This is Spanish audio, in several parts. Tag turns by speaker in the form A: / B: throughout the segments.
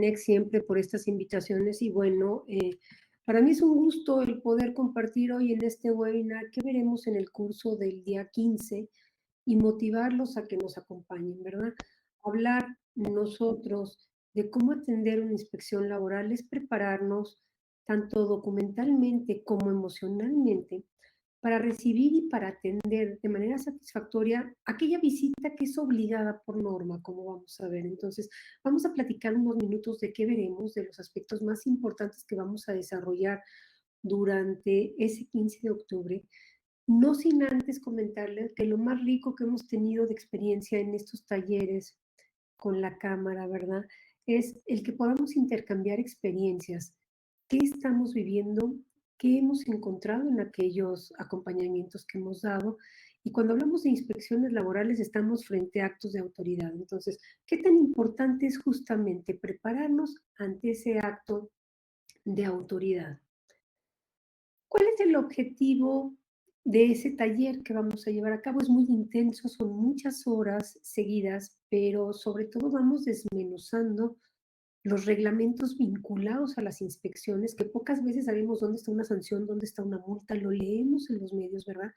A: INEC siempre por estas invitaciones y bueno, para mí es un gusto el poder compartir hoy en este webinar que veremos en el curso del día 15 y motivarlos a que nos acompañen, ¿verdad? Hablar nosotros de cómo atender una inspección laboral es prepararnos tanto documentalmente como emocionalmente para recibir y para atender de manera satisfactoria aquella visita que es obligada por norma, como vamos a ver. Entonces, vamos a platicar unos minutos de qué veremos, de los aspectos más importantes que vamos a desarrollar durante ese 15 de octubre, no sin antes comentarles que lo más rico que hemos tenido de experiencia en estos talleres con la cámara, ¿verdad? Es el que podamos intercambiar experiencias, qué estamos viviendo, qué hemos encontrado en aquellos acompañamientos que hemos dado. Y cuando hablamos de inspecciones laborales estamos frente a actos de autoridad. Entonces, ¿qué tan importante es justamente prepararnos ante ese acto de autoridad? ¿Cuál es el objetivo de ese taller que vamos a llevar a cabo? Es muy intenso, son muchas horas seguidas, pero sobre todo vamos desmenuzando los reglamentos vinculados a las inspecciones, que pocas veces sabemos dónde está una sanción, dónde está una multa, lo leemos en los medios, ¿verdad?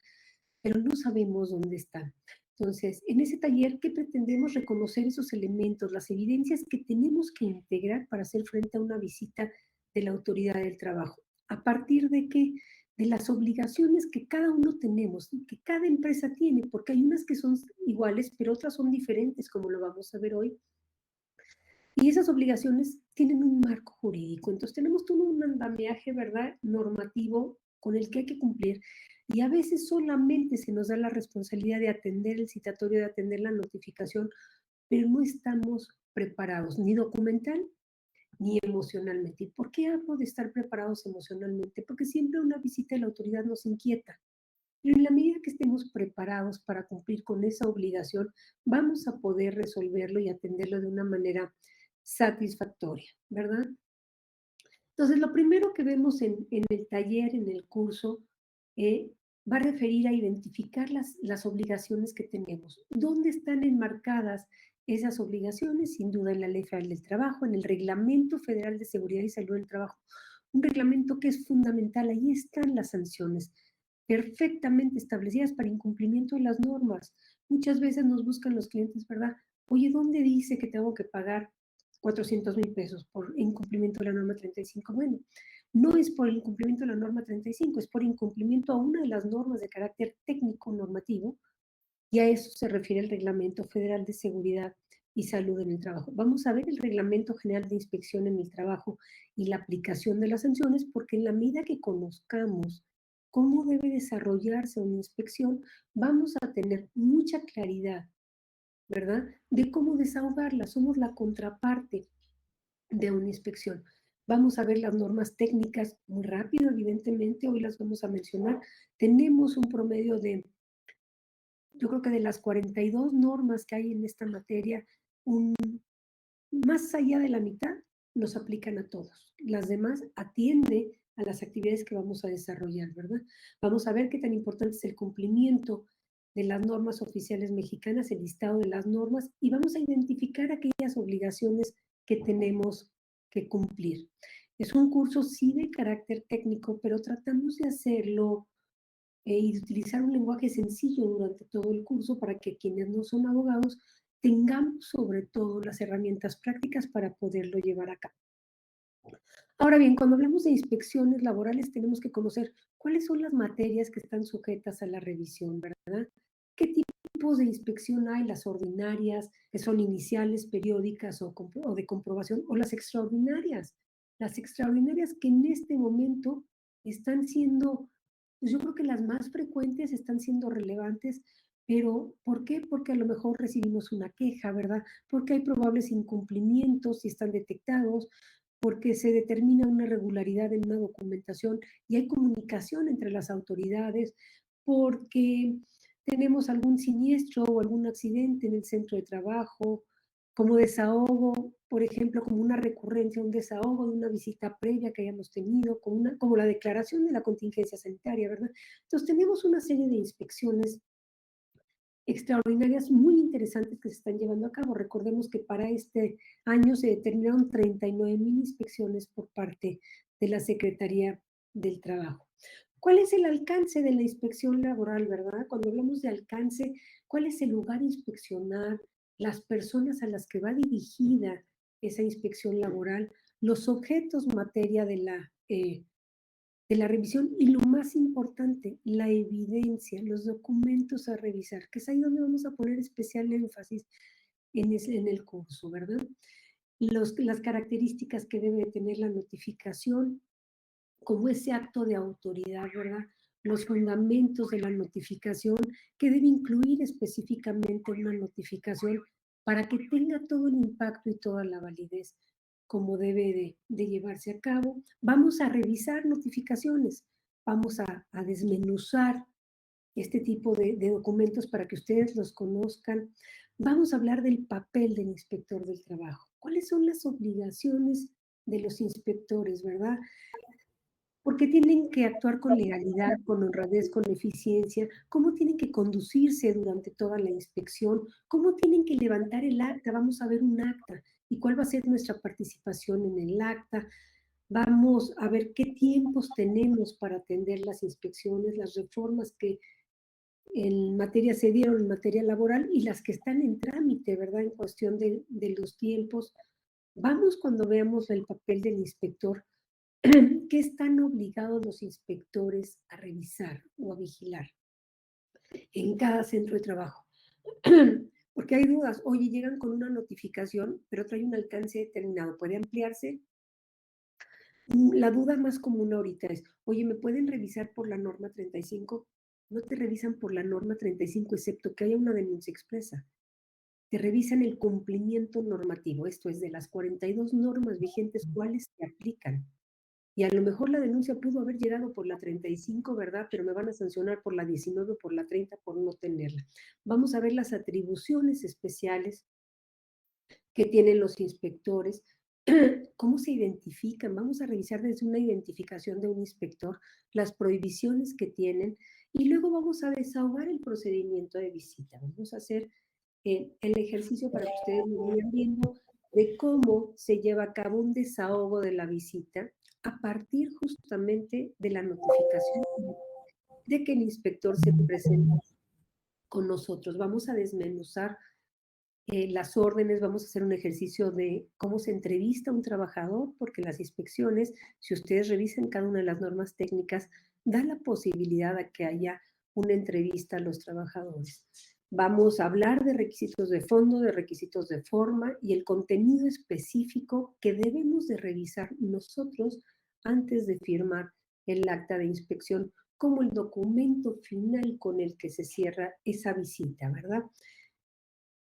A: Pero no sabemos dónde están. Entonces, en ese taller, ¿qué pretendemos? Reconocer esos elementos, las evidencias que tenemos que integrar para hacer frente a una visita de la autoridad del trabajo. ¿A partir de qué? De las obligaciones que cada uno tenemos, que cada empresa tiene, porque hay unas que son iguales, pero otras son diferentes, como lo vamos a ver hoy. Y esas obligaciones tienen un marco jurídico. Entonces tenemos todo un andamiaje, ¿verdad?, normativo con el que hay que cumplir. Y a veces solamente se nos da la responsabilidad de atender el citatorio, de atender la notificación, pero no estamos preparados, ni documental ni emocionalmente. ¿Y por qué hablo de estar preparados emocionalmente? Porque siempre una visita de la autoridad nos inquieta. Pero en la medida que estemos preparados para cumplir con esa obligación, vamos a poder resolverlo y atenderlo de una manera satisfactoria, ¿verdad? Entonces, lo primero que vemos en el taller, en el curso, eh, va a referir a identificar las obligaciones que tenemos. ¿Dónde están enmarcadas esas obligaciones? Sin duda en la Ley Federal del Trabajo, en el Reglamento Federal de Seguridad y Salud del Trabajo. Un reglamento que es fundamental. Ahí están las sanciones perfectamente establecidas para incumplimiento de las normas. Muchas veces nos buscan los clientes, ¿verdad? Oye, ¿dónde dice que tengo que pagar 400,000 pesos por incumplimiento de la norma 35? Bueno, no es por el incumplimiento de la norma 35, es por incumplimiento a una de las normas de carácter técnico normativo, y a eso se refiere el Reglamento Federal de Seguridad y Salud en el Trabajo. Vamos a ver el Reglamento General de Inspección en el Trabajo y la aplicación de las sanciones, porque en la medida que conozcamos cómo debe desarrollarse una inspección, vamos a tener mucha claridad, ¿verdad?, de cómo desahogarla. Somos la contraparte de una inspección. Vamos a ver las normas técnicas muy rápido, evidentemente, hoy las vamos a mencionar. Tenemos un promedio de, yo creo que de las 42 normas que hay en esta materia, un, más allá de la mitad nos aplican a todos. Las demás atiende a las actividades que vamos a desarrollar, ¿verdad? Vamos a ver qué tan importante es el cumplimiento de las normas oficiales mexicanas, el listado de las normas, y vamos a identificar aquellas obligaciones que tenemos que cumplir. Es un curso sí de carácter técnico, pero tratamos de hacerlo y de utilizar un lenguaje sencillo durante todo el curso para que quienes no son abogados tengamos sobre todo las herramientas prácticas para poderlo llevar a cabo. Ahora bien, cuando hablamos de inspecciones laborales tenemos que conocer cuáles son las materias que están sujetas a la revisión, ¿verdad? ¿Qué tipos de inspección hay? Las ordinarias, que son iniciales, periódicas o de comprobación, o las extraordinarias. Las extraordinarias que en este momento están siendo, pues yo creo que las más frecuentes, están siendo relevantes, pero ¿por qué? Porque a lo mejor recibimos una queja, ¿verdad? Porque hay probables incumplimientos y están detectados, porque se determina una regularidad en una documentación y hay comunicación entre las autoridades, porque tenemos algún siniestro o algún accidente en el centro de trabajo, como desahogo, por ejemplo, como una recurrencia, un desahogo de una visita previa que hayamos tenido, como la declaración de la contingencia sanitaria, ¿verdad? Entonces tenemos una serie de inspecciones extraordinarias, muy interesantes que se están llevando a cabo. Recordemos que para este año se determinaron 39,000 inspecciones por parte de la Secretaría del Trabajo. ¿Cuál es el alcance de la inspección laboral, verdad? Cuando hablamos de alcance, ¿cuál es el lugar a inspeccionar? Las personas a las que va dirigida esa inspección laboral, los objetos materia de la revisión y lo más importante, la evidencia, los documentos a revisar, que es ahí donde vamos a poner especial énfasis en el curso, ¿verdad? Las características que debe tener la notificación, como ese acto de autoridad, ¿verdad? Los fundamentos de la notificación, que debe incluir específicamente una notificación para que tenga todo el impacto y toda la validez como debe de llevarse a cabo. Vamos a revisar notificaciones, vamos a desmenuzar este tipo de documentos para que ustedes los conozcan. Vamos a hablar del papel del inspector del trabajo. ¿Cuáles son las obligaciones de los inspectores, verdad? Porque tienen que actuar con legalidad, con honradez, con eficiencia, cómo tienen que conducirse durante toda la inspección, cómo tienen que levantar el acta, vamos a ver un acta y cuál va a ser nuestra participación en el acta, vamos a ver qué tiempos tenemos para atender las inspecciones, las reformas que en materia se dieron en materia laboral y las que están en trámite, ¿verdad? En cuestión de los tiempos. Vamos cuando veamos el papel del inspector. ¿Qué están obligados los inspectores a revisar o a vigilar en cada centro de trabajo? Porque hay dudas. Oye, llegan con una notificación, pero trae un alcance determinado. ¿Puede ampliarse? La duda más común ahorita es, oye, ¿me pueden revisar por la norma 35? No te revisan por la norma 35, excepto que haya una denuncia expresa. Te revisan el cumplimiento normativo, esto es, de las 42 normas vigentes, cuáles se aplican. Y a lo mejor la denuncia pudo haber llegado por la 35, ¿verdad? Pero me van a sancionar por la 19 o por la 30 por no tenerla. Vamos a ver las atribuciones especiales que tienen los inspectores, cómo se identifican. Vamos a revisar desde una identificación de un inspector las prohibiciones que tienen y luego vamos a desahogar el procedimiento de visita. Vamos a hacer el ejercicio para que ustedes lo vayan viendo de cómo se lleva a cabo un desahogo de la visita a partir justamente de la notificación de que el inspector se presenta con nosotros. Vamos a desmenuzar las órdenes, vamos a hacer un ejercicio de cómo se entrevista a un trabajador, porque las inspecciones, si ustedes revisen cada una de las normas técnicas, da la posibilidad de que haya una entrevista a los trabajadores. Vamos a hablar de requisitos de fondo, de requisitos de forma y el contenido específico que debemos de revisar nosotros antes de firmar el acta de inspección como el documento final con el que se cierra esa visita, ¿verdad?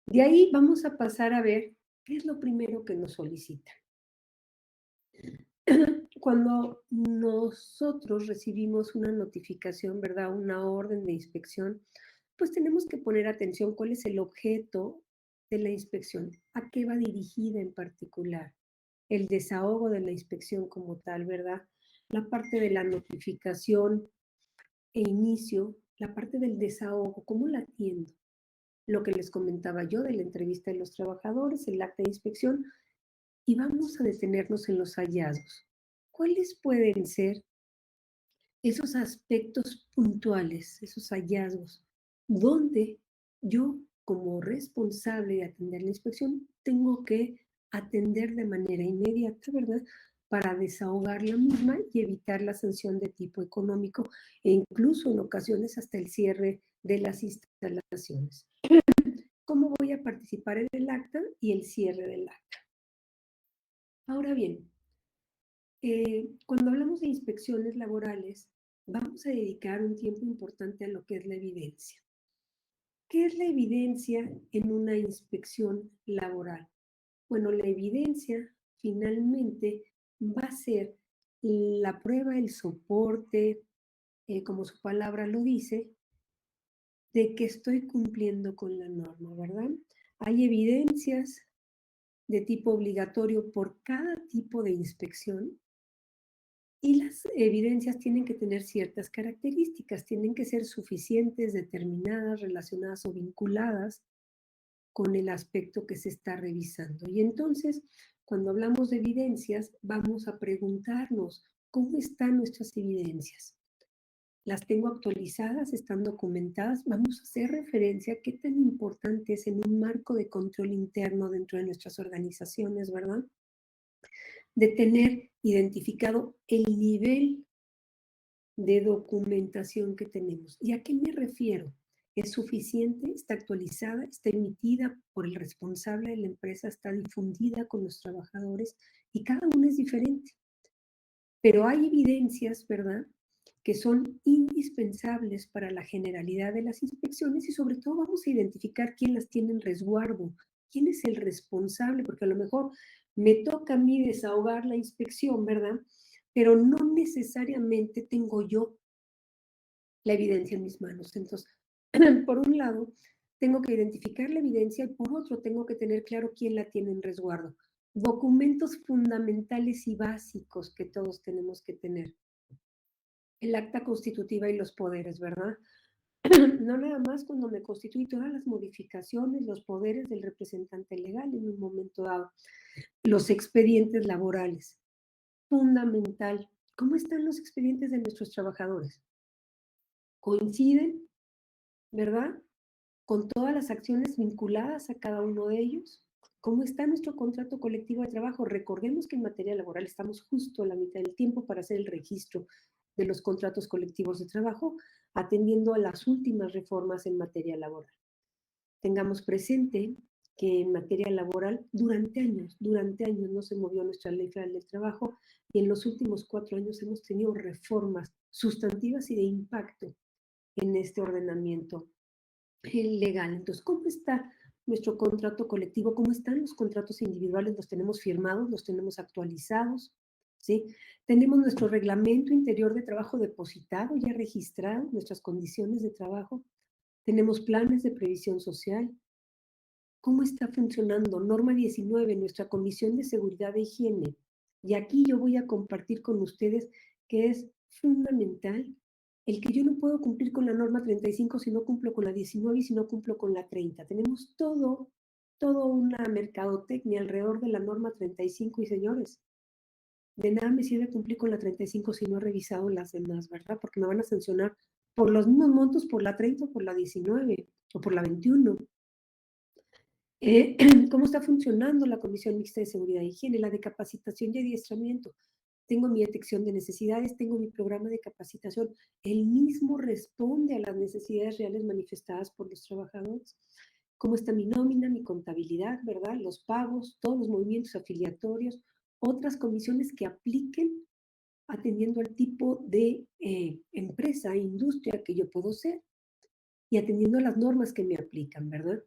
A: De ahí vamos a pasar a ver qué es lo primero que nos solicitan. Cuando nosotros recibimos una notificación, ¿verdad? Una orden de inspección, pues tenemos que poner atención cuál es el objeto de la inspección, a qué va dirigida en particular, el desahogo de la inspección como tal, ¿verdad? La parte de la notificación e inicio, la parte del desahogo, ¿cómo la atiendo? Lo que les comentaba yo de la entrevista de los trabajadores, el acta de inspección, y vamos a detenernos en los hallazgos. ¿Cuáles pueden ser esos aspectos puntuales, esos hallazgos, donde yo como responsable de atender la inspección tengo que atender de manera inmediata, ¿verdad? Para desahogar la misma y evitar la sanción de tipo económico e incluso en ocasiones hasta el cierre de las instalaciones. ¿Cómo voy a participar en el acta y el cierre del acta? Ahora bien, cuando hablamos de inspecciones laborales, vamos a dedicar un tiempo importante a lo que es la evidencia. ¿Qué es la evidencia en una inspección laboral? Bueno, la evidencia finalmente va a ser la prueba, el soporte, como su palabra lo dice, de que estoy cumpliendo con la norma, ¿verdad? Hay evidencias de tipo obligatorio por cada tipo de inspección Y las evidencias tienen que tener ciertas características, tienen que ser suficientes, determinadas, relacionadas o vinculadas con el aspecto que se está revisando. Y entonces, cuando hablamos de evidencias, vamos a preguntarnos, ¿cómo están nuestras evidencias? ¿Las tengo actualizadas? ¿Están documentadas? Vamos a hacer referencia a qué tan importante es en un marco de control interno dentro de nuestras organizaciones, ¿verdad? De tener identificado el nivel de documentación que tenemos. ¿Y a qué me refiero? ¿Es suficiente? ¿Está actualizada? ¿Está emitida por el responsable de la empresa? ¿Está difundida con los trabajadores? Y cada uno es diferente. Pero hay evidencias, ¿verdad?, que son indispensables para la generalidad de las inspecciones y sobre todo vamos a identificar quién las tiene en resguardo, quién es el responsable, porque a lo mejor me toca a mí desahogar la inspección, ¿verdad? Pero no necesariamente tengo yo la evidencia en mis manos. Entonces, por un lado, tengo que identificar la evidencia y por otro, tengo que tener claro quién la tiene en resguardo. Documentos fundamentales y básicos que todos tenemos que tener. El acta constitutiva y los poderes, ¿verdad? No nada más cuando me constituí todas las modificaciones, los poderes del representante legal en un momento dado. Los expedientes laborales. Fundamental. ¿Cómo están los expedientes de nuestros trabajadores? ¿Coinciden, verdad, con todas las acciones vinculadas a cada uno de ellos? ¿Cómo está nuestro contrato colectivo de trabajo? Recordemos que en materia laboral estamos justo a la mitad del tiempo para hacer el registro de los contratos colectivos de trabajo, atendiendo a las últimas reformas en materia laboral. Tengamos presente que en materia laboral durante años no se movió nuestra ley federal del trabajo y en los últimos 4 años hemos tenido reformas sustantivas y de impacto en este ordenamiento legal. Entonces, ¿cómo está nuestro contrato colectivo? ¿Cómo están los contratos individuales? ¿Los tenemos firmados? ¿Los tenemos actualizados? ¿Sí? Tenemos nuestro reglamento interior de trabajo depositado, ya registrado, nuestras condiciones de trabajo. Tenemos planes de previsión social. ¿Cómo está funcionando? Norma 19, nuestra Comisión de Seguridad e Higiene. Y aquí yo voy a compartir con ustedes que es fundamental el que yo no puedo cumplir con la norma 35 si no cumplo con la 19 y si no cumplo con la 30. Tenemos todo una mercadotecnia alrededor de la norma 35 y señores, de nada me sirve cumplir con la 35 si no he revisado las demás, ¿verdad? Porque me van a sancionar por los mismos montos por la 30 o por la 19 o por la 21. ¿Cómo está funcionando la Comisión Mixta de Seguridad e Higiene? La de capacitación y adiestramiento. Tengo mi detección de necesidades, tengo mi programa de capacitación. El mismo responde a las necesidades reales manifestadas por los trabajadores. ¿Cómo está mi nómina, mi contabilidad, verdad? Los pagos, todos los movimientos afiliatorios, otras comisiones que apliquen atendiendo al tipo de empresa, industria que yo puedo ser y atendiendo a las normas que me aplican, ¿verdad?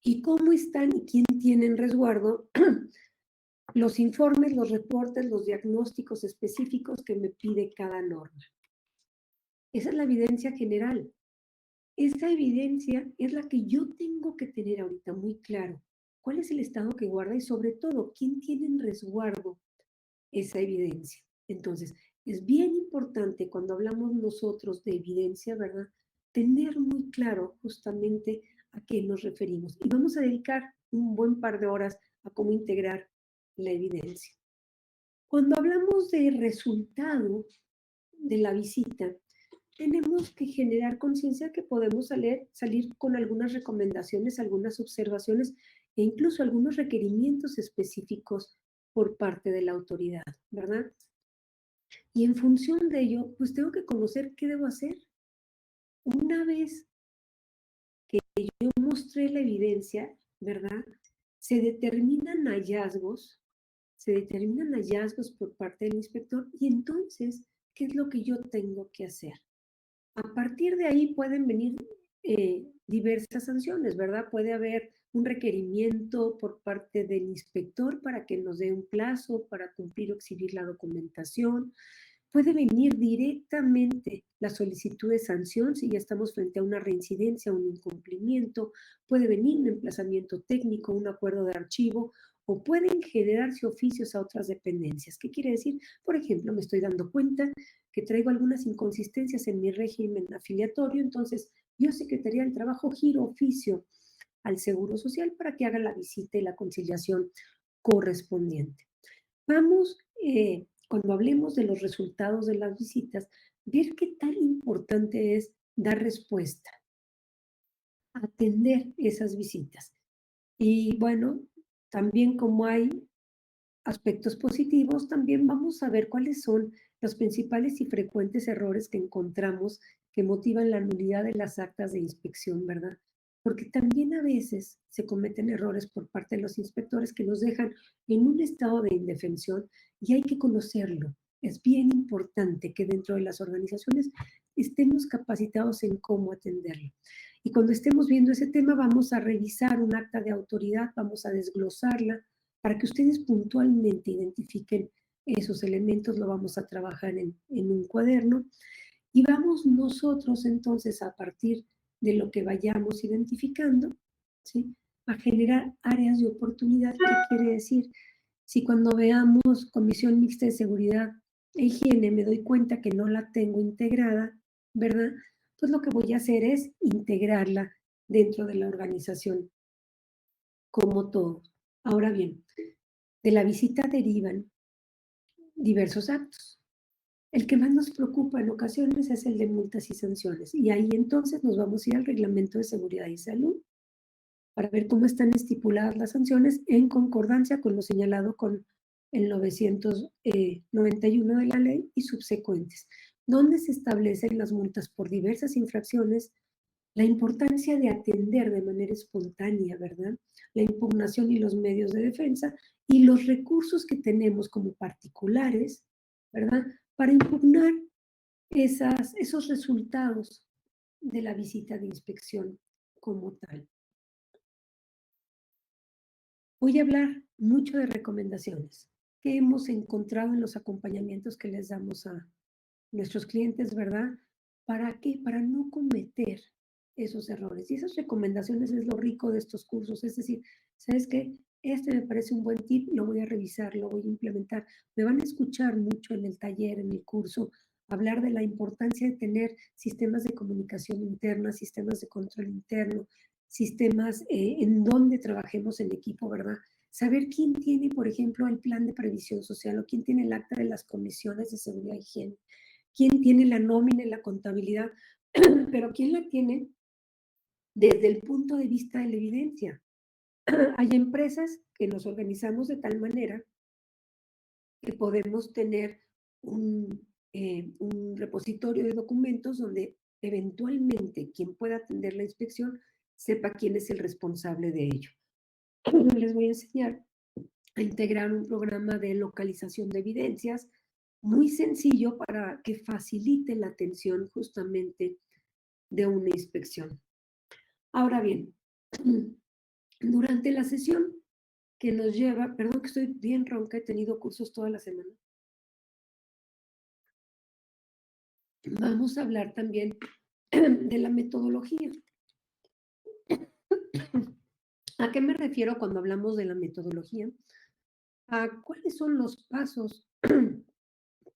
A: ¿Y cómo están y quién tiene en resguardo los informes, los reportes, los diagnósticos específicos que me pide cada norma? Esa es la evidencia general. Esta evidencia es la que yo tengo que tener ahorita muy claro. ¿Cuál es el estado que guarda? Y sobre todo, ¿quién tiene en resguardo esa evidencia? Entonces, es bien importante cuando hablamos nosotros de evidencia, ¿verdad? Tener muy claro justamente a qué nos referimos. Y vamos a dedicar un buen par de horas a cómo integrar la evidencia. Cuando hablamos de resultado de la visita, tenemos que generar conciencia que podemos salir con algunas recomendaciones, algunas observaciones e incluso algunos requerimientos específicos por parte de la autoridad, ¿verdad? Y en función de ello, pues tengo que conocer qué debo hacer. Una vez que yo mostré la evidencia, ¿verdad? Se determinan hallazgos por parte del inspector y entonces, ¿qué es lo que yo tengo que hacer? A partir de ahí pueden venir diversas sanciones, ¿verdad? Puede haber un requerimiento por parte del inspector para que nos dé un plazo para cumplir o exhibir la documentación. Puede venir directamente la solicitud de sanción si ya estamos frente a una reincidencia, un incumplimiento. Puede venir un emplazamiento técnico, un acuerdo de archivo o pueden generarse oficios a otras dependencias. ¿Qué quiere decir? Por ejemplo, me estoy dando cuenta que traigo algunas inconsistencias en mi régimen afiliatorio, entonces yo, Secretaría del Trabajo, giro oficio al Seguro Social para que haga la visita y la conciliación correspondiente. Vamos, cuando hablemos de los resultados de las visitas, ver qué tan importante es dar respuesta, atender esas visitas. Y bueno, también como hay aspectos positivos, también vamos a ver cuáles son los principales y frecuentes errores que encontramos que motivan la nulidad de las actas de inspección, ¿verdad? Porque también a veces se cometen errores por parte de los inspectores que nos dejan en un estado de indefensión y hay que conocerlo. Es bien importante que dentro de las organizaciones estemos capacitados en cómo atenderlo. Y cuando estemos viendo ese tema, vamos a revisar un acta de autoridad, vamos a desglosarla, para que ustedes puntualmente identifiquen esos elementos, lo vamos a trabajar en un cuaderno y vamos nosotros entonces a partir de lo que vayamos identificando, ¿sí? A generar áreas de oportunidad. ¿Qué quiere decir? Si cuando veamos Comisión Mixta de Seguridad e Higiene me doy cuenta que no la tengo integrada, ¿verdad? Pues lo que voy a hacer es integrarla dentro de la organización como todo. Ahora bien, de la visita derivan diversos actos. El que más nos preocupa en ocasiones es el de multas y sanciones. Y ahí entonces nos vamos a ir al Reglamento de Seguridad y Salud para ver cómo están estipuladas las sanciones en concordancia con lo señalado con el 991 de la ley y subsecuentes, donde se establecen las multas por diversas infracciones, la importancia de atender de manera espontánea, ¿verdad? La impugnación y los medios de defensa y los recursos que tenemos como particulares, ¿verdad? Para impugnar esos resultados de la visita de inspección como tal. Voy a hablar mucho de recomendaciones que hemos encontrado en los acompañamientos que les damos a nuestros clientes, ¿verdad? ¿Para qué? Para no cometer esos errores. Y esas recomendaciones es lo rico de estos cursos. Es decir, ¿sabes qué? Este me parece un buen tip, lo voy a revisar, lo voy a implementar. Me van a escuchar mucho en el taller, en el curso, hablar de la importancia de tener sistemas de comunicación interna, sistemas de control interno, sistemas en donde trabajemos en equipo, ¿verdad? Saber quién tiene, por ejemplo, el plan de previsión social o quién tiene el acta de las comisiones de seguridad y higiene, quién tiene la nómina y la contabilidad, pero quién la tiene desde el punto de vista de la evidencia. Hay empresas que nos organizamos de tal manera que podemos tener un repositorio de documentos donde eventualmente quien pueda atender la inspección sepa quién es el responsable de ello. Les voy a enseñar a integrar un programa de localización de evidencias muy sencillo para que facilite la atención justamente de una inspección. Ahora bien, durante la sesión que nos lleva, perdón que estoy bien ronca, he tenido cursos toda la semana, vamos a hablar también de la metodología. ¿A qué me refiero cuando hablamos de la metodología? A cuáles son los pasos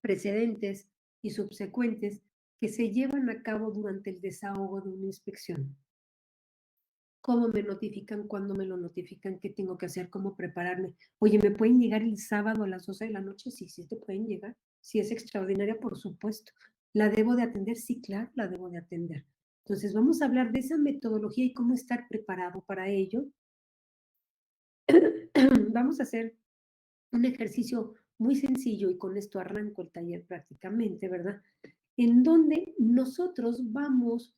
A: precedentes y subsecuentes que se llevan a cabo durante el desahogo de una inspección. ¿Cómo me notifican? ¿Cuándo me lo notifican? ¿Qué tengo que hacer? ¿Cómo prepararme? Oye, ¿me pueden llegar el sábado a las 12 de la noche? Sí, sí te pueden llegar. Si es extraordinaria, por supuesto. ¿La debo de atender? Sí, claro, la debo de atender. Entonces, vamos a hablar de esa metodología y cómo estar preparado para ello. Vamos a hacer un ejercicio muy sencillo y con esto arranco el taller prácticamente, ¿verdad? En donde nosotros vamos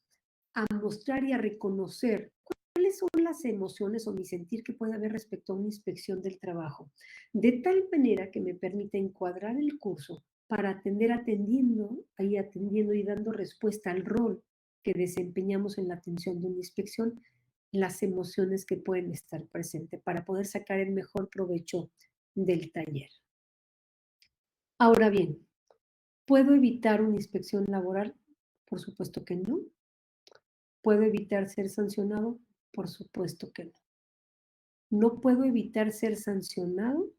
A: a mostrar y a reconocer cuáles son las emociones o mi sentir que puede haber respecto a una inspección del trabajo, de tal manera que me permita encuadrar el curso para atendiendo y dando respuesta al rol que desempeñamos en la atención de una inspección, las emociones que pueden estar presentes para poder sacar el mejor provecho del taller. Ahora bien, ¿puedo evitar una inspección laboral? Por supuesto que no. ¿Puedo evitar ser sancionado? Por supuesto que no. No puedo evitar ser sancionado,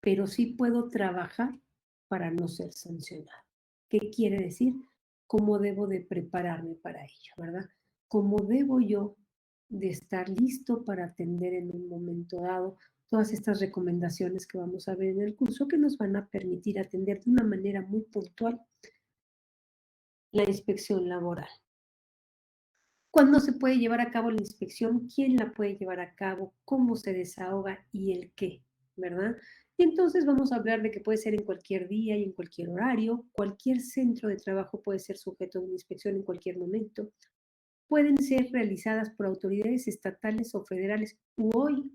A: pero sí puedo trabajar para no ser sancionado. ¿Qué quiere decir? ¿Cómo debo de prepararme para ello, verdad? ¿Cómo debo yo de estar listo para atender en un momento dado todas estas recomendaciones que vamos a ver en el curso que nos van a permitir atender de una manera muy puntual la inspección laboral? ¿Cuándo se puede llevar a cabo la inspección? ¿Quién la puede llevar a cabo? ¿Cómo se desahoga? ¿Y el qué? ¿Verdad? Y entonces vamos a hablar de que puede ser en cualquier día y en cualquier horario. Cualquier centro de trabajo puede ser sujeto a una inspección en cualquier momento. Pueden ser realizadas por autoridades estatales o federales u hoy,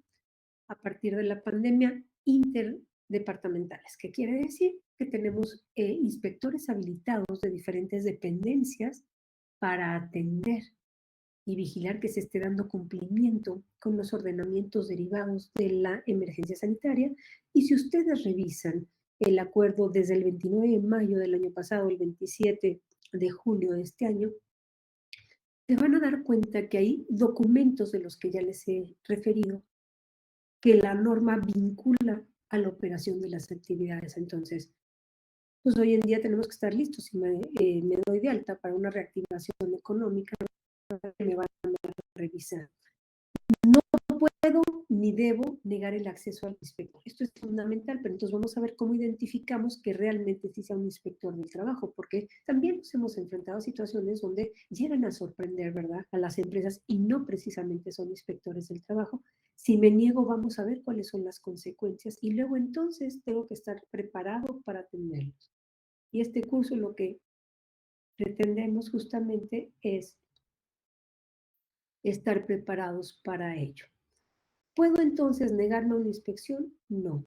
A: a partir de la pandemia, interdepartamentales. ¿Qué quiere decir? Que tenemos inspectores habilitados de diferentes dependencias para atender y vigilar que se esté dando cumplimiento con los ordenamientos derivados de la emergencia sanitaria. Y si ustedes revisan el acuerdo desde el 29 de mayo del año pasado, el 27 de julio de este año, se van a dar cuenta que hay documentos de los que ya les he referido que la norma vincula a la operación de las actividades. Entonces, pues hoy en día tenemos que estar listos. Si me doy de alta para una reactivación económica, me van a revisar. No puedo ni debo negar el acceso al inspector. Esto es fundamental, pero entonces vamos a ver cómo identificamos que realmente sí sea un inspector del trabajo, porque también nos hemos enfrentado a situaciones donde llegan a sorprender, ¿verdad?, a las empresas y no precisamente son inspectores del trabajo. Si me niego, vamos a ver cuáles son las consecuencias y luego entonces tengo que estar preparado para atenderlos. Y este curso lo que pretendemos justamente es estar preparados para ello. ¿Puedo entonces negarme a una inspección? No.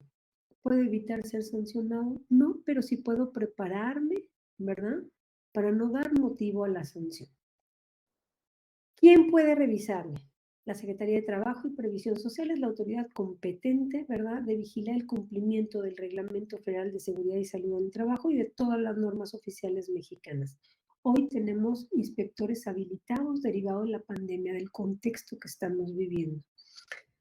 A: ¿Puedo evitar ser sancionado? No, pero sí puedo prepararme, ¿verdad? Para no dar motivo a la sanción. ¿Quién puede revisarme? La Secretaría de Trabajo y Previsión Social es la autoridad competente, ¿verdad?, de vigilar el cumplimiento del Reglamento Federal de Seguridad y Salud en el Trabajo y de todas las normas oficiales mexicanas. Hoy tenemos inspectores habilitados derivados de la pandemia, del contexto que estamos viviendo.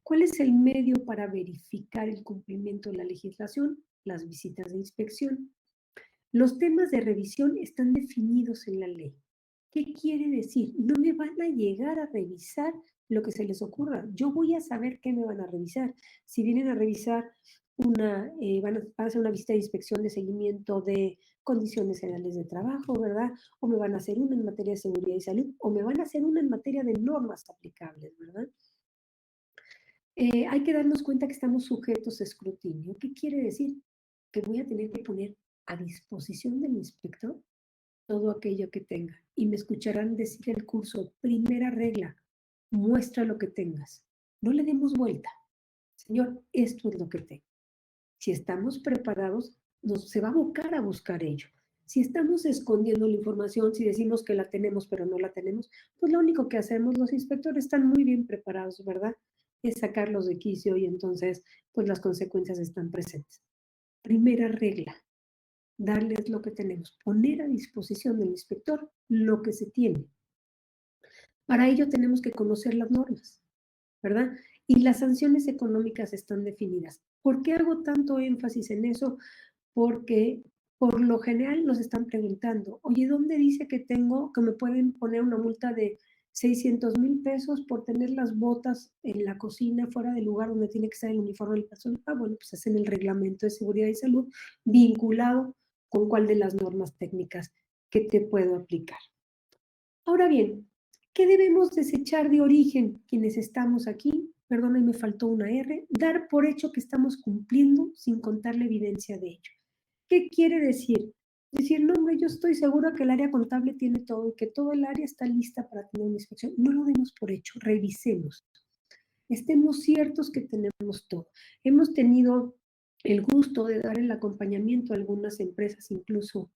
A: ¿Cuál es el medio para verificar el cumplimiento de la legislación? Las visitas de inspección. Los temas de revisión están definidos en la ley. ¿Qué quiere decir? No me van a llegar a revisar lo que se les ocurra. Yo voy a saber qué me van a revisar. Si vienen a revisar van a hacer una visita de inspección de seguimiento de condiciones generales de trabajo, ¿verdad? O me van a hacer una en materia de seguridad y salud, o me van a hacer una en materia de normas aplicables, ¿verdad? Hay que darnos cuenta que estamos sujetos a escrutinio. ¿Qué quiere decir? Que voy a tener que poner a disposición del inspector todo aquello que tenga. Y me escucharán decir el curso, primera regla, muestra lo que tengas. No le demos vuelta. Señor, esto es lo que tengo. Si estamos preparados, se va a abocar a buscar ello. Si estamos escondiendo la información, si decimos que la tenemos pero no la tenemos, pues lo único que hacemos, los inspectores están muy bien preparados, ¿verdad? Es sacarlos de quicio y entonces pues las consecuencias están presentes. Primera regla, darles lo que tenemos, poner a disposición del inspector lo que se tiene. Para ello tenemos que conocer las normas, ¿verdad? Y las sanciones económicas están definidas. ¿Por qué hago tanto énfasis en eso? Porque por lo general nos están preguntando, oye, ¿dónde dice que me pueden poner una multa de 600,000 pesos por tener las botas en la cocina fuera del lugar donde tiene que estar el uniforme del personal? Ah, bueno, pues es en el reglamento de seguridad y salud vinculado con cuál de las normas técnicas que te puedo aplicar. Ahora bien, ¿qué debemos desechar de origen quienes estamos aquí? Perdón, me faltó una R. Dar por hecho que estamos cumpliendo sin contar la evidencia de ello. ¿Qué quiere decir? Decir, no, hombre, yo estoy segura que el área contable tiene todo y que todo el área está lista para tener una inspección. No lo demos por hecho, revisemos. Estemos ciertos que tenemos todo. Hemos tenido el gusto de dar el acompañamiento a algunas empresas, incluso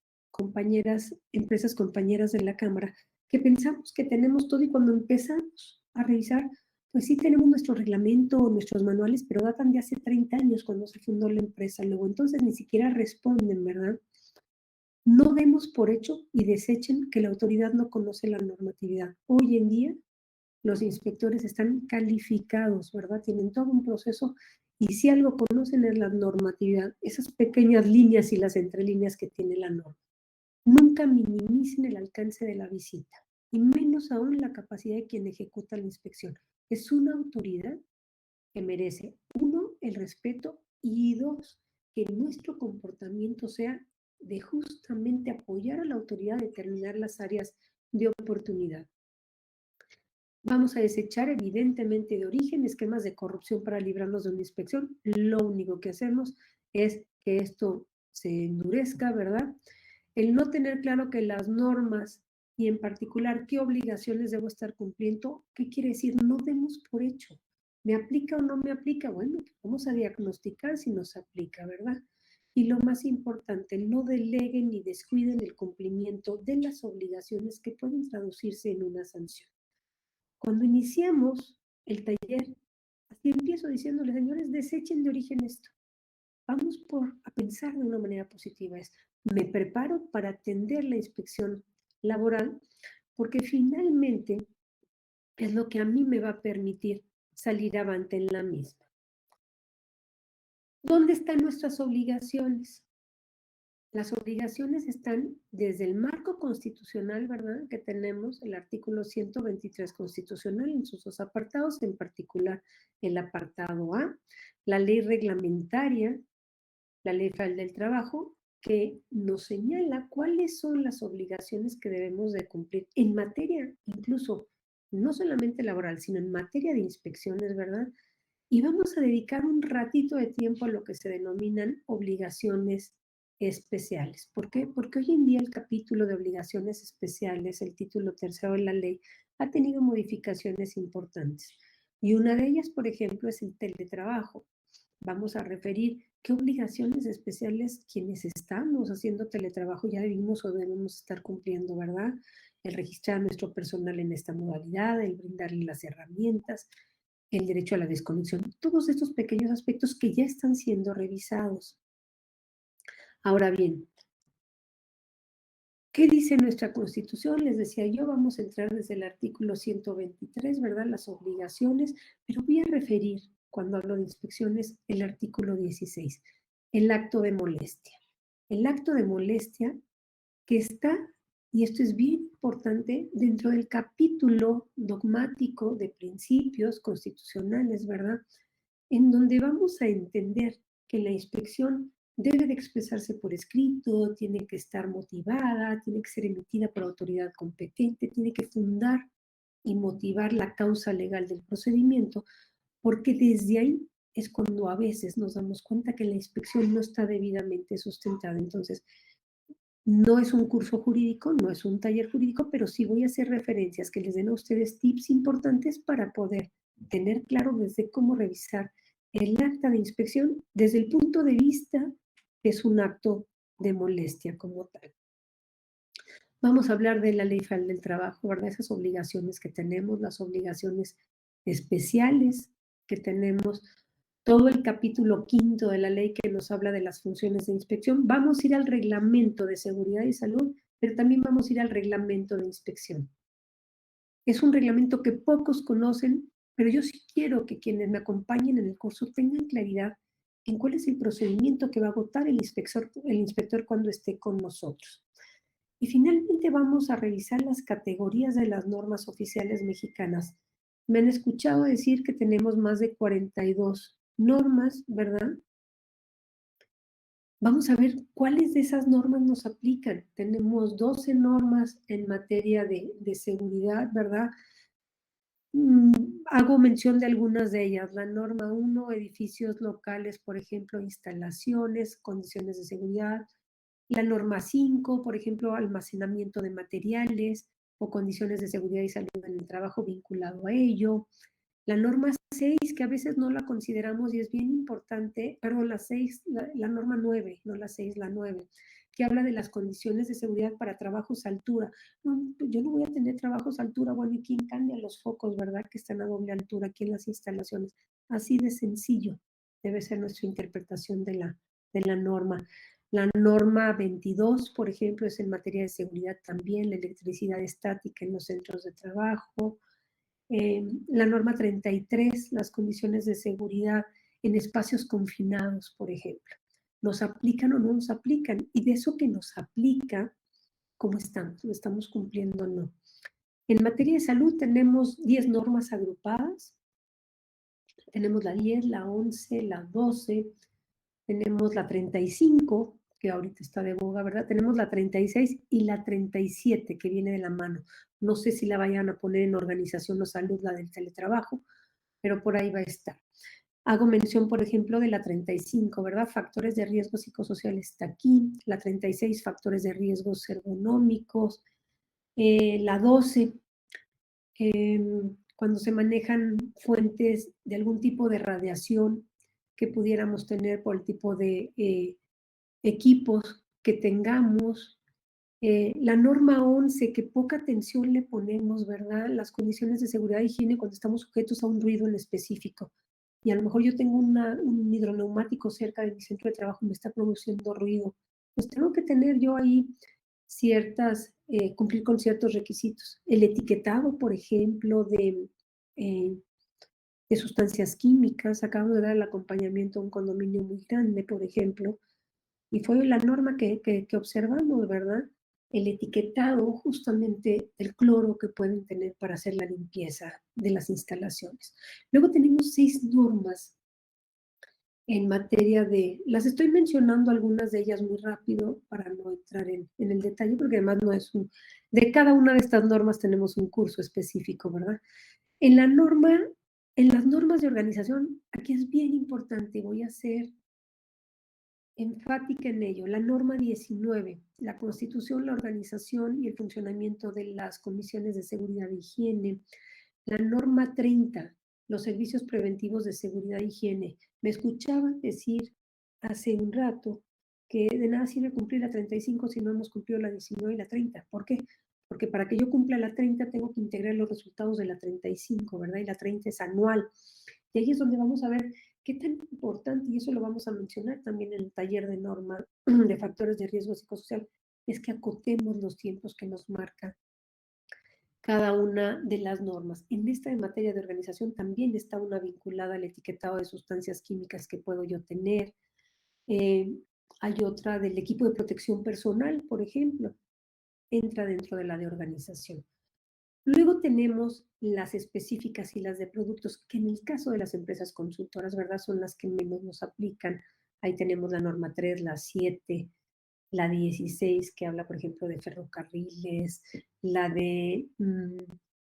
A: empresas compañeras de la Cámara, que pensamos que tenemos todo y cuando empezamos a revisar, pues sí tenemos nuestro reglamento, nuestros manuales, pero datan de hace 30 años cuando se fundó la empresa. Luego entonces ni siquiera responden, ¿verdad? No demos por hecho y desechen que la autoridad no conoce la normatividad. Hoy en día los inspectores están calificados, ¿verdad? Tienen todo un proceso y si algo conocen es la normatividad, esas pequeñas líneas y las entrelíneas que tiene la norma. Nunca minimicen el alcance de la visita y menos aún la capacidad de quien ejecuta la inspección. Es una autoridad que merece, uno, el respeto y dos, que nuestro comportamiento sea de justamente apoyar a la autoridad a determinar las áreas de oportunidad. Vamos a desechar evidentemente de origen esquemas de corrupción para librarnos de una inspección. Lo único que hacemos es que esto se endurezca, ¿verdad? El no tener claro que las normas y en particular qué obligaciones debo estar cumpliendo, ¿qué quiere decir? No demos por hecho. ¿Me aplica o no me aplica? Bueno, vamos a diagnosticar si nos aplica, ¿verdad? Y lo más importante, no deleguen ni descuiden el cumplimiento de las obligaciones que pueden traducirse en una sanción. Cuando iniciamos el taller, así empiezo diciéndole, señores, desechen de origen esto. Vamos a pensar de una manera positiva. Me preparo para atender la inspección laboral porque finalmente es lo que a mí me va a permitir salir avante en la misma. ¿Dónde están nuestras obligaciones? Las obligaciones están desde el marco constitucional, ¿verdad? Que tenemos el artículo 123 constitucional en sus dos apartados, en particular el apartado A, la ley reglamentaria, la Ley Federal del Trabajo, que nos señala cuáles son las obligaciones que debemos de cumplir en materia, incluso no solamente laboral, sino en materia de inspecciones, ¿verdad? Y vamos a dedicar un ratito de tiempo a lo que se denominan obligaciones especiales. ¿Por qué? Porque hoy en día el capítulo de obligaciones especiales, el título tercero de la ley, ha tenido modificaciones importantes. Y una de ellas, por ejemplo, es el teletrabajo. Vamos a referir qué obligaciones especiales quienes estamos haciendo teletrabajo ya debimos o debemos estar cumpliendo, ¿verdad? El registrar a nuestro personal en esta modalidad, el brindarle las herramientas, el derecho a la desconexión, todos estos pequeños aspectos que ya están siendo revisados. Ahora bien, ¿qué dice nuestra Constitución? Les decía yo, vamos a entrar desde el artículo 123, ¿verdad? Las obligaciones, pero voy a referir, cuando hablo de inspecciones, el artículo 16, el acto de molestia. El acto de molestia que está, y esto es bien importante, dentro del capítulo dogmático de principios constitucionales, ¿verdad? En donde vamos a entender que la inspección debe de expresarse por escrito, tiene que estar motivada, tiene que ser emitida por autoridad competente, tiene que fundar y motivar la causa legal del procedimiento, porque desde ahí es cuando a veces nos damos cuenta que la inspección no está debidamente sustentada. Entonces, no es un curso jurídico, no es un taller jurídico, pero sí voy a hacer referencias que les den a ustedes tips importantes para poder tener claro desde cómo revisar el acta de inspección desde el punto de vista que es un acto de molestia como tal. Vamos a hablar de la Ley Federal del Trabajo, ¿verdad? Esas obligaciones que tenemos, las obligaciones especiales que tenemos, todo el capítulo quinto de la ley que nos habla de las funciones de inspección. Vamos a ir al reglamento de seguridad y salud, pero también vamos a ir al reglamento de inspección. Es un reglamento que pocos conocen, pero yo sí quiero que quienes me acompañen en el curso tengan claridad en cuál es el procedimiento que va a agotar el inspector cuando esté con nosotros. Y finalmente vamos a revisar las categorías de las normas oficiales mexicanas. Me han escuchado decir que tenemos más de 42 normas, ¿verdad? Vamos a ver cuáles de esas normas nos aplican. Tenemos 12 normas en materia de seguridad, ¿verdad? Hago mención de algunas de ellas. La norma 1, edificios locales, por ejemplo, instalaciones, condiciones de seguridad. La norma 5, por ejemplo, almacenamiento de materiales o condiciones de seguridad y salud en el trabajo vinculado a ello. La norma 6, que a veces no la consideramos y es bien importante, perdón, la 6, la norma 9, no la 6, la 9, que habla de las condiciones de seguridad para trabajos a altura. No, yo no voy a tener trabajos a altura, bueno, ¿y quién cambia los focos, verdad, que están a doble altura aquí en las instalaciones? Así de sencillo debe ser nuestra interpretación de la norma. La norma 22, por ejemplo, es en materia de seguridad también, la electricidad estática en los centros de trabajo. La norma 33, las condiciones de seguridad en espacios confinados, por ejemplo. ¿Nos aplican o no nos aplican? Y de eso que nos aplica, ¿cómo estamos? ¿Lo estamos cumpliendo o no? En materia de salud tenemos 10 normas agrupadas. Tenemos la 10, la 11, la 12, tenemos la 35, que ahorita está de boga, ¿verdad? Tenemos la 36 y la 37, que viene de la mano. No sé si la vayan a poner en organización o salud, la del teletrabajo, pero por ahí va a estar. Hago mención, por ejemplo, de la 35, ¿verdad? Factores de riesgo psicosocial está aquí. La 36, factores de riesgos ergonómicos. La 12, cuando se manejan fuentes de algún tipo de radiación que pudiéramos tener por el tipo de equipos que tengamos. La norma 11, que poca atención le ponemos, ¿verdad? Las condiciones de seguridad e higiene cuando estamos sujetos a un ruido en específico. Y a lo mejor yo tengo un hidroneumático cerca de mi centro de trabajo y me está produciendo ruido. Pues tengo que tener yo ahí cumplir con ciertos requisitos. El etiquetado, por ejemplo, eh, de sustancias químicas. Acabo de dar el acompañamiento a un condominio muy grande, por ejemplo, y fue la norma que observamos, ¿verdad? El etiquetado justamente del cloro que pueden tener para hacer la limpieza de las instalaciones. Luego tenemos 6 normas en materia de, las estoy mencionando algunas de ellas muy rápido para no entrar en el detalle, porque además no es de cada una de estas normas tenemos un curso específico, ¿verdad? En la norma, en las normas de organización, aquí es bien importante, voy a hacer enfática en ello. La norma 19, la constitución, la organización y el funcionamiento de las comisiones de seguridad e higiene. La norma 30, los servicios preventivos de seguridad e higiene. Me escuchaban decir hace un rato que de nada sirve cumplir la 35 si no hemos cumplido la 19 y la 30. ¿Por qué? Porque para que yo cumpla la 30 tengo que integrar los resultados de la 35, ¿verdad? Y la 30 es anual. Y ahí es donde vamos a ver qué tan importante, y eso lo vamos a mencionar también en el taller de norma de factores de riesgo psicosocial, es que acotemos los tiempos que nos marca cada una de las normas. En esta de materia de organización también está una vinculada al etiquetado de sustancias químicas que puedo yo tener. Hay otra del equipo de protección personal, por ejemplo, entra dentro de la de organización. Luego tenemos las específicas y las de productos, que en el caso de las empresas consultoras, ¿verdad? Son las que menos nos aplican. Ahí tenemos la norma 3, la 7, la 16, que habla, por ejemplo, de ferrocarriles, la de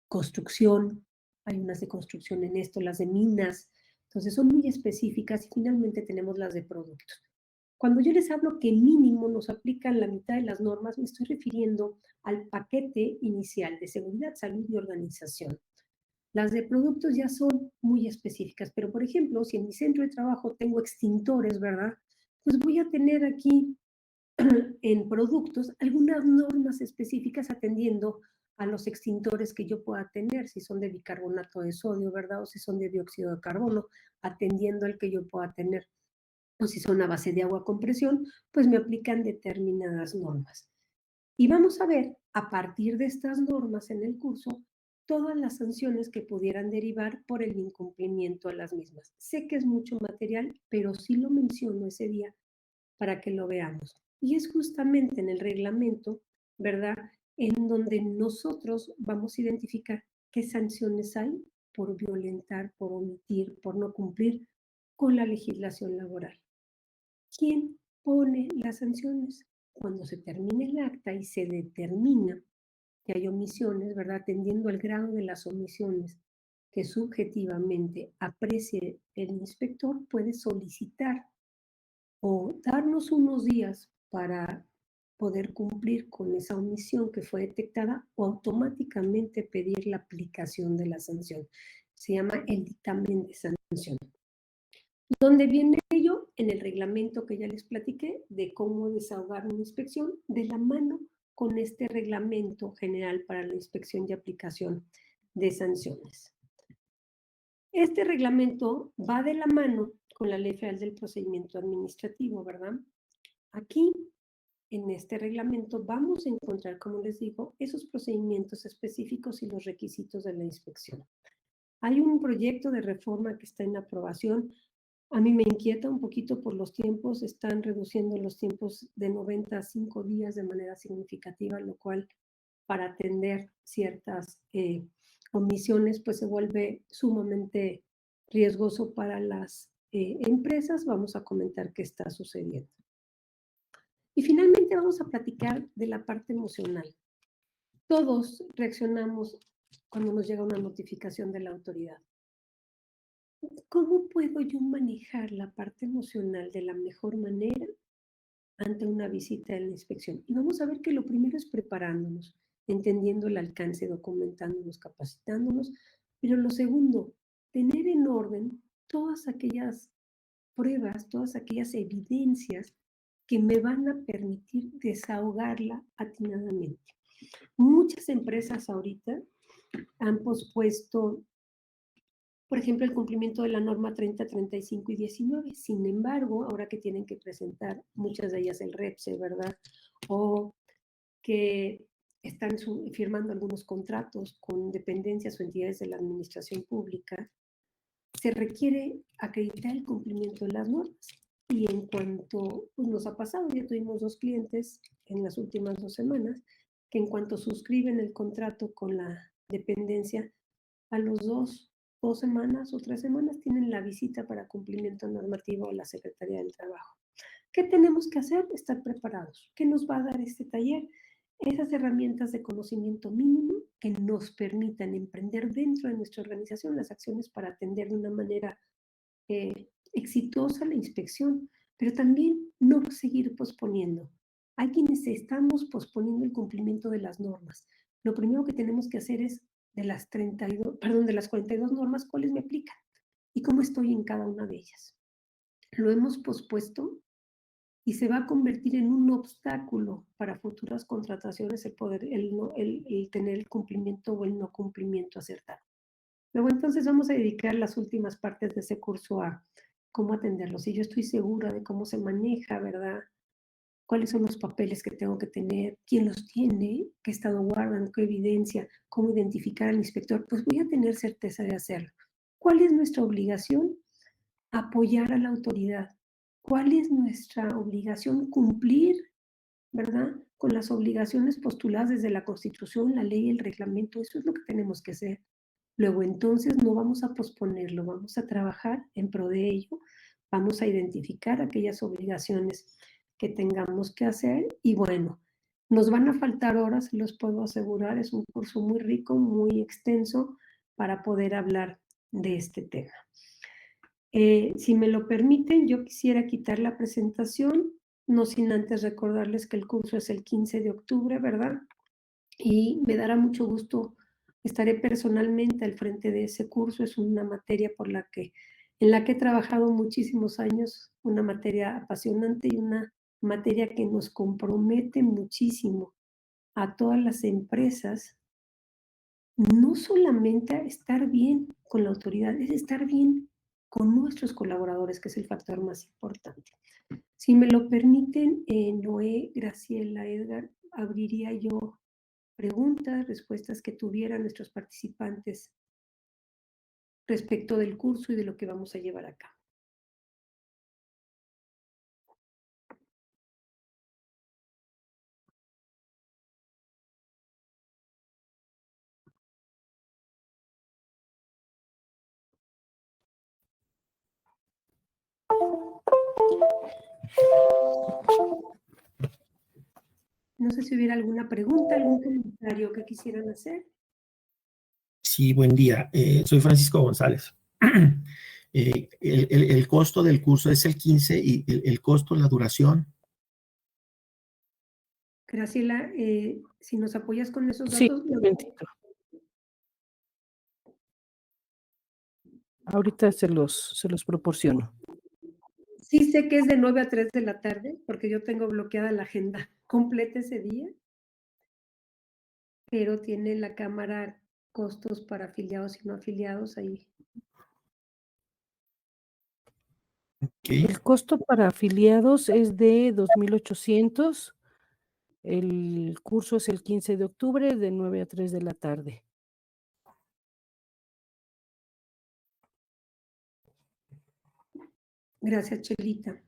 A: construcción, hay unas de construcción en esto, las de minas. Entonces son muy específicas y finalmente tenemos las de productos. Cuando yo les hablo que mínimo nos aplican la mitad de las normas, me estoy refiriendo al paquete inicial de seguridad, salud y organización. Las de productos ya son muy específicas, pero por ejemplo, si en mi centro de trabajo tengo extintores, ¿verdad? Pues voy a tener aquí en productos algunas normas específicas atendiendo a los extintores que yo pueda tener, si son de bicarbonato de sodio, ¿verdad? O si son de dióxido de carbono, atendiendo al que yo pueda tener. O si son a base de agua con presión, pues me aplican determinadas normas. Y vamos a ver, a partir de estas normas en el curso, todas las sanciones que pudieran derivar por el incumplimiento a las mismas. Sé que es mucho material, pero sí lo menciono ese día para que lo veamos. Y es justamente en el reglamento, ¿verdad? En donde nosotros vamos a identificar qué sanciones hay por violentar, por omitir, por no cumplir con la legislación laboral. ¿Quién pone las sanciones? Cuando se termine el acta y se determina que hay omisiones, ¿verdad? Atendiendo al grado de las omisiones que subjetivamente aprecie el inspector, puede solicitar o darnos unos días para poder cumplir con esa omisión que fue detectada o automáticamente pedir la aplicación de la sanción. Se llama el dictamen de sanción. ¿Dónde viene ello? En el reglamento que ya les platiqué de cómo desahogar una inspección, de la mano con este reglamento general para la inspección y aplicación de sanciones. Este reglamento va de la mano con la Ley Federal del Procedimiento Administrativo, ¿verdad? Aquí, en este reglamento, vamos a encontrar, como les digo, esos procedimientos específicos y los requisitos de la inspección. Hay un proyecto de reforma que está en aprobación. A mí me inquieta un poquito por los tiempos, están reduciendo los tiempos de 90 a 5 días de manera significativa, lo cual para atender ciertas omisiones, pues se vuelve sumamente riesgoso para las empresas. Vamos a comentar qué está sucediendo. Y finalmente vamos a platicar de la parte emocional. Todos reaccionamos cuando nos llega una notificación de la autoridad. ¿Cómo puedo yo manejar la parte emocional de la mejor manera ante una visita de la inspección? Y vamos a ver que lo primero es preparándonos, entendiendo el alcance, documentándonos, capacitándonos, pero lo segundo, tener en orden todas aquellas pruebas, todas aquellas evidencias que me van a permitir desahogarla atinadamente. Muchas empresas ahorita han pospuesto, por ejemplo, el cumplimiento de la norma 30, 35 y 19. Sin embargo, ahora que tienen que presentar muchas de ellas el REPSE, ¿verdad? O que están firmando algunos contratos con dependencias o entidades de la administración pública, se requiere acreditar el cumplimiento de las normas. Y en cuanto pues nos ha pasado, ya tuvimos 2 clientes en las últimas 2 semanas, que en cuanto suscriben el contrato con la dependencia, a los 2 semanas o 3 semanas tienen la visita para cumplimiento normativo a la Secretaría del Trabajo. ¿Qué tenemos que hacer? Estar preparados. ¿Qué nos va a dar este taller? Esas herramientas de conocimiento mínimo que nos permitan emprender dentro de nuestra organización las acciones para atender de una manera exitosa la inspección, pero también no seguir posponiendo. Hay quienes estamos posponiendo el cumplimiento de las normas. Lo primero que tenemos que hacer es de las 32, perdón, de las 42 normas, ¿cuáles me aplican? ¿Y cómo estoy en cada una de ellas? Lo hemos pospuesto y se va a convertir en un obstáculo para futuras contrataciones el tener el cumplimiento o el no cumplimiento acertado. Luego entonces vamos a dedicar las últimas partes de ese curso a cómo atenderlos. Y yo estoy segura de cómo se maneja, ¿verdad? Cuáles son los papeles que tengo que tener, quién los tiene, qué estado guardan, qué evidencia, cómo identificar al inspector, pues voy a tener certeza de hacerlo. ¿Cuál es nuestra obligación? Apoyar a la autoridad. ¿Cuál es nuestra obligación? Cumplir, ¿verdad? Con las obligaciones postuladas desde la Constitución, la ley, el reglamento. Eso es lo que tenemos que hacer. Luego, entonces, no vamos a posponerlo, vamos a trabajar en pro de ello, vamos a identificar aquellas obligaciones que tengamos que hacer y bueno, nos van a faltar horas, se los puedo asegurar, es un curso muy rico, muy extenso para poder hablar de este tema. Si me lo permiten, yo quisiera quitar la presentación, no sin antes recordarles que el curso es el 15 de octubre, ¿verdad? Y me dará mucho gusto, estaré personalmente al frente de ese curso. Es una materia en la que he trabajado muchísimos años, una materia apasionante y una materia que nos compromete muchísimo a todas las empresas, no solamente a estar bien con la autoridad, es estar bien con nuestros colaboradores, que es el factor más importante. Si me lo permiten, Noé, Graciela, Edgar, abriría yo preguntas, respuestas que tuvieran nuestros participantes respecto del curso y de lo que vamos a llevar a cabo. No sé si hubiera alguna pregunta, algún comentario que quisieran hacer.
B: Sí, buen día. Soy Francisco González. El costo del curso es el 15 y el costo, la duración.
A: Graciela, si nos apoyas con esos
C: Sí,
A: datos.
C: un momentito. Ahorita se los proporciono.
A: Sí sé que es de 9 a 3 de la tarde, porque yo tengo bloqueada la agenda completa ese día, pero tiene la cámara costos para afiliados y no afiliados ahí.
B: Okay.
C: El costo para afiliados es de 2,800. El curso es el 15 de octubre de 9 a 3 de la tarde.
A: Gracias, Chelita.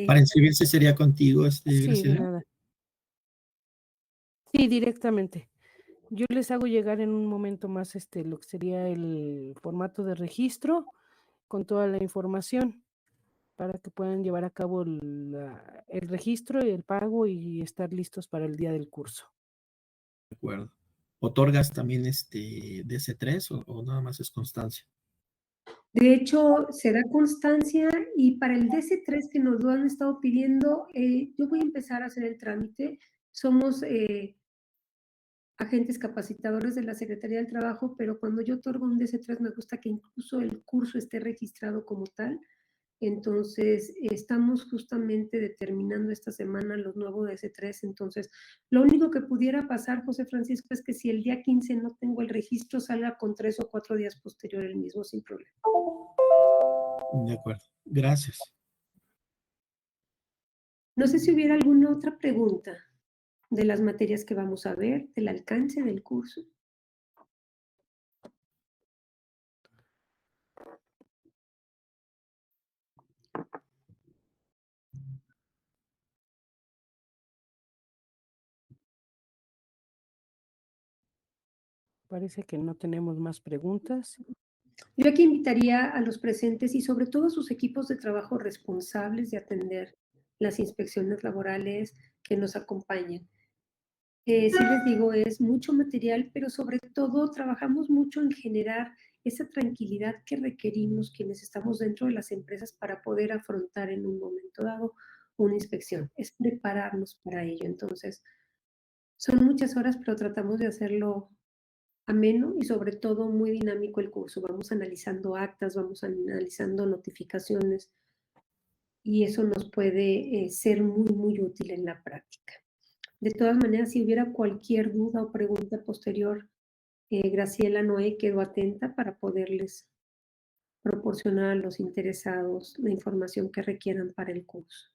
B: Para inscribirse sería contigo,
C: Sí, de
B: Graciela.
C: nada. Sí, directamente. Yo les hago llegar en un momento más lo que sería el formato de registro con toda la información para que puedan llevar a cabo el registro y el pago y estar listos para el día del curso.
B: De acuerdo. ¿Otorgas también DC3 o nada más es constancia?
A: De hecho, se da constancia y para el DC3 que nos lo han estado pidiendo, yo voy a empezar a hacer el trámite. Somos agentes capacitadores de la Secretaría del Trabajo, pero cuando yo otorgo un DC3 me gusta que incluso el curso esté registrado como tal. Entonces, estamos justamente determinando esta semana los nuevos DC3. Entonces, lo único que pudiera pasar, José Francisco, es que si el día 15 no tengo el registro, salga con 3 o 4 días posterior el mismo sin problema.
B: De acuerdo. Gracias.
A: No sé si hubiera alguna otra pregunta de las materias que vamos a ver, del alcance del curso.
C: Parece que no tenemos más preguntas.
A: Yo aquí invitaría a los presentes y sobre todo a sus equipos de trabajo responsables de atender las inspecciones laborales que nos acompañen. Sí les digo, es mucho material, pero sobre todo trabajamos mucho en generar esa tranquilidad que requerimos quienes estamos dentro de las empresas para poder afrontar en un momento dado una inspección. Es prepararnos para ello. Entonces, son muchas horas, pero tratamos de hacerlo ameno y sobre todo muy dinámico el curso. Vamos analizando actas, vamos analizando notificaciones y eso nos puede ser muy, muy útil en la práctica. De todas maneras, si hubiera cualquier duda o pregunta posterior, Graciela Noé quedó atenta para poderles proporcionar a los interesados la información que requieran para el curso.